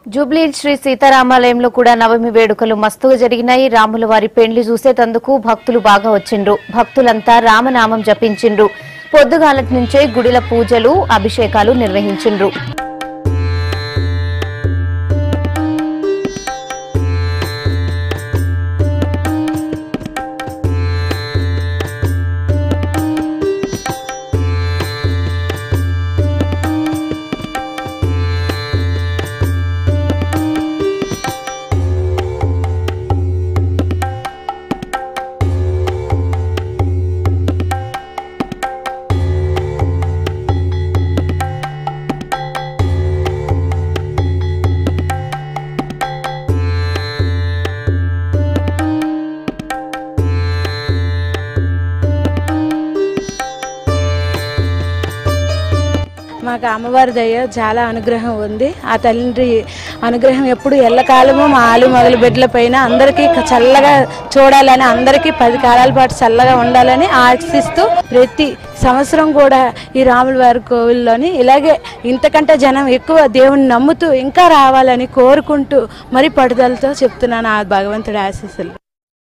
Jubilee Shri సీతారామాలయంలో కూడా నవమి వేడుకలు మస్తుగా జరిగినాయి. రాముల వారి పెండ్లి చూసేటందుకు భక్తులు బాగా వచ్చిండ్రు. భక్తులంతా రామనామం జపించిండ్రు. పొద్దుగాలటి నుంచే గుడిల పూజలు, అభిషేకాలు నిర్వహించిండ్రు. మాకు అమ్మవారి దయ చాలా అనుగ్రహం ఉంది. ఆ తల్లి అనుగ్రహం ఎప్పుడు ఎల్లకాలము మా ఆలు మొదలు బిడ్డల పైన అందరికీ చల్లగా చూడాలని, అందరికీ 10 కాలాల పాటు చల్లగా ఉండాలని ఆశిస్తూ ప్రతి సంవత్సరం కూడా ఈ రాముల వారి కోవిల్లోని ఇలాగే ఇంతకంటే జనం ఎక్కువ దేవుని నమ్ముతూ ఇంకా రావాలని కోరుకుంటూ మరి పట్టుదలతో చెప్తున్నాను ఆ భగవంతుడి ఆశీస్సులు.